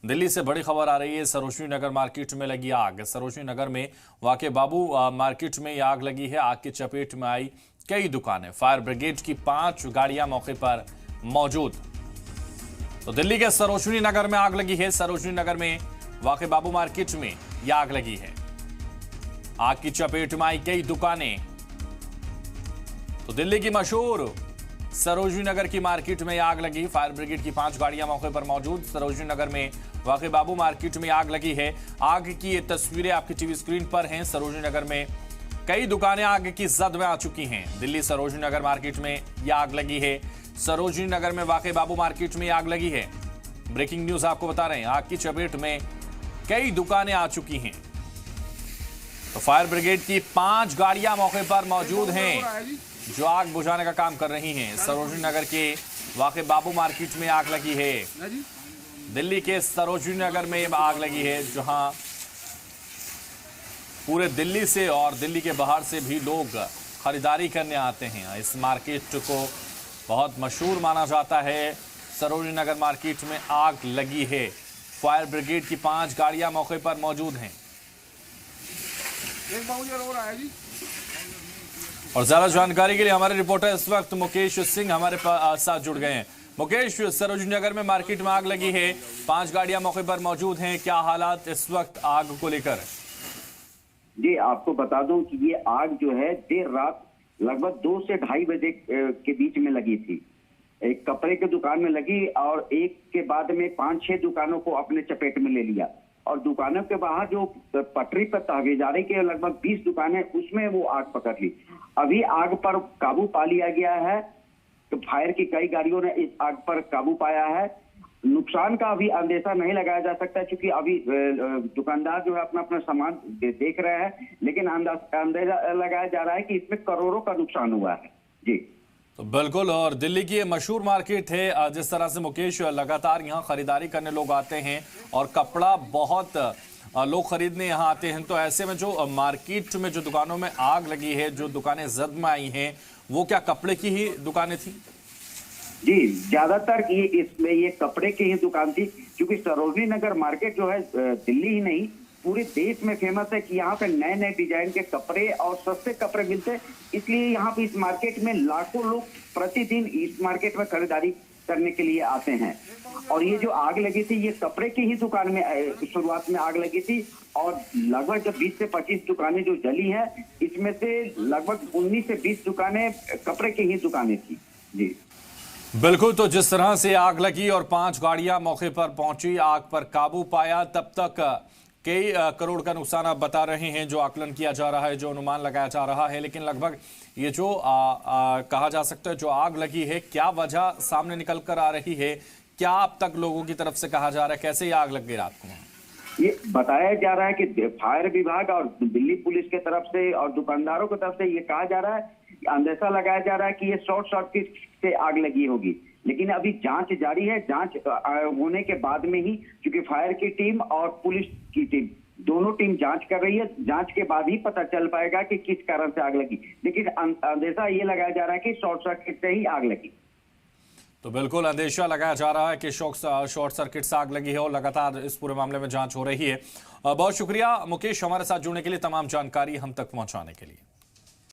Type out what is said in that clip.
दिल्ली से बड़ी खबर आ रही है। सरोजनी नगर मार्केट में लगी आग। सरोजनी नगर में वाक़े बाबू मार्केट में ये आग लगी है। आग की चपेट में आई कई दुकानें। फायर ब्रिगेड की 5 गाड़ियां मौके पर मौजूद। तो दिल्ली के सरोजनी नगर में आग लगी है। सरोजनी नगर में वाक़े बाबू मार्केट में यह आग लगी है। आग की चपेट में आई कई दुकानें। तो दिल्ली की मशहूर सरोजनी नगर की मार्केट में आग लगी। फायर ब्रिगेड की 5 गाड़ियां मौके पर मौजूद। सरोजनी नगर में वाक़े बाबू मार्केट में आग लगी है। आग की ये तस्वीरें आपकी टीवी स्क्रीन पर हैं। सरोजनी नगर में कई दुकानें आग की जद में आ चुकी हैं। दिल्ली सरोजनी नगर मार्केट में यह आग लगी है। सरोजनी नगर में वाक़े बाबू मार्केट में आग लगी है। ब्रेकिंग न्यूज आपको बता रहे हैं, आग की चपेट में कई दुकानें आ चुकी हैं। तो फायर ब्रिगेड की 5 गाड़ियां मौके पर मौजूद हैं जो आग बुझाने का काम कर रही हैं। सरोजनी नगर के वाक़े बाबू मार्केट में आग लगी है। दिल्ली के सरोजनी नगर में आग लगी है, जहां पूरे दिल्ली से और दिल्ली के बाहर से भी लोग खरीदारी करने आते हैं। इस मार्केट को बहुत मशहूर माना जाता है। सरोजनी नगर मार्केट में आग लगी है। फायर ब्रिगेड की 5 गाड़ियां मौके पर मौजूद हैं। और ज्यादा जानकारी के लिए हमारे रिपोर्टर इस वक्त मुकेश सिंह हमारे साथ जुड़ गए हैं। मुकेश, सरोजनी नगर में मार्केट में आग लगी है, 5 गाड़ियां मौके पर मौजूद हैं, क्या हालात इस वक्त आग को लेकर? जी, आपको बता दूं कि ये आग जो है देर रात लगभग 2 से 2:30 बजे के बीच में लगी थी। एक कपड़े की दुकान में लगी और एक के बाद में 5-6 दुकानों को अपने चपेट में ले लिया। और दुकानों के बाहर जो पटरी पर तहबीजारी के लगभग 20 दुकानें, उसमें वो आग पकड़ ली। अभी आग पर काबू पा लिया गया है। तो फायर की कई गाड़ियों ने इस आग पर काबू पाया है। नुकसान का अभी अंदेशा नहीं लगाया जा सकता, क्योंकि अभी दुकानदार जो है अपना अपना सामान देख रहे हैं, लेकिन अंदेशा लगाया जा रहा है कि इसमें करोड़ों का नुकसान हुआ है। जी तो बिल्कुल, और दिल्ली की ये मशहूर मार्केट है। जिस तरह से मुकेश, लगातार यहाँ खरीदारी करने लोग आते हैं और कपड़ा बहुत लोग खरीदने यहाँ आते हैं। तो ऐसे में जो मार्केट में जो दुकानों में आग लगी है, जो दुकानें जद में आई हैं, वो क्या कपड़े की ही दुकानें थी? जी, ज्यादातर ये कपड़े की ही दुकान थी, क्योंकि सरोजनी नगर मार्केट जो है दिल्ली ही नहीं पूरे देश में फेमस है कि यहाँ पे नए नए डिजाइन के कपड़े और सस्ते कपड़े मिलते हैं। इसलिए यहाँ पे इस मार्केट में लाखों लोग प्रतिदिन इस मार्केट में खरीदारी करने के लिए आते हैं। और ये जो आग लगी थी, ये कपड़े की ही दुकान में शुरुआत में आग लगी थी। और लगभग जब 20 से 25 दुकानें जो जली हैं, इसमें से लगभग 19 से 20 दुकानें कपड़े की ही दुकानें थी। जी बिल्कुल, तो जिस तरह से आग लगी और 5 गाड़ियां मौके पर पहुंची, आग पर काबू पाया, तब तक कई करोड़ का नुकसान आप बता रहे हैं, जो आकलन किया जा रहा है, जो अनुमान लगाया जा रहा है। लेकिन लगभग ये जो कहा जा सकता है जो आग लगी है, क्या वजह सामने निकल कर आ रही है? क्या अब तक लोगों की तरफ से कहा जा रहा है, कैसे ये आग लग गई रात को? ये बताया जा रहा है कि फायर विभाग और दिल्ली पुलिस के तरफ से और दुकानदारों की तरफ से ये कहा जा रहा है, अंदेशा लगाया जा रहा है कि ये शॉर्ट सर्किट से आग लगी होगी। लेकिन अभी जांच जारी है। जांच होने के बाद में ही, क्योंकि फायर की टीम और पुलिस की टीम दोनों टीम जांच कर रही है, जांच के बाद ही पता चल पाएगा कि किस कारण से आग लगी। लेकिन अंदेशा ये लगाया जा रहा है कि शॉर्ट सर्किट से ही आग लगी। तो बिल्कुल अंदेशा लगाया जा रहा है कि शॉर्ट सर्किट से आग लगी है और लगातार इस पूरे मामले में जांच हो रही है। बहुत शुक्रिया मुकेश, हमारे साथ जुड़ने के लिए, तमाम जानकारी हम तक पहुंचाने के लिए।